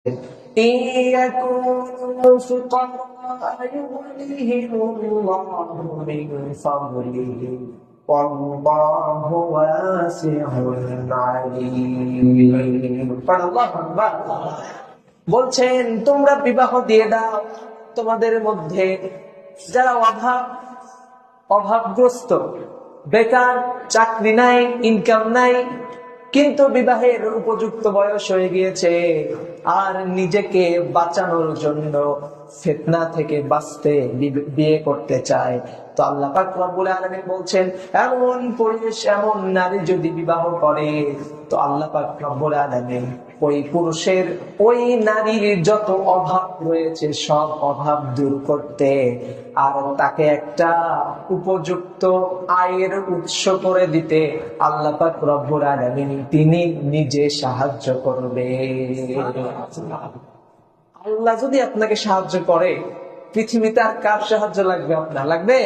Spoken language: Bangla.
إن يكونوا فقراء يغنيهم الله من فضله والله واسع عليم الله أكبر বলছেন তোমরা বিবাহ দিয়ে দাও তোমাদের মধ্যে যারা অভাবগ্রস্ত, বেকার, চাকরি নাই, ইনকাম নাই, কিন্তু বিবাহের উপযুক্ত বয়স হয়ে গিয়েছে, আর নিজেকে বাঁচানোর জন্য ফিতনা থেকে বাঁচতে বিয়ে করতে চায়, তো আল্লাহ পাক রব্বুল আলামিন বলছেন এমন পুরুষ, এমন নারী যদি বিবাহ করে, তো আল্লাহ পাক রব্বুল আলামিন ওই পুরুষের, ওই নারীর যত অভাব রয়েছে সব অভাব দূর করতে আর তাকে একটা উপযুক্ত আয়ের উৎস করে দিতে আল্লাহ পাক রব্বুল আলামিন তিনি নিজে সাহায্য করবে। আল্লাহ যদি আপনাকে সাহায্য করে, পৃথিবীতে আর কার সাহায্য লাগবে? আপনার লাগবে?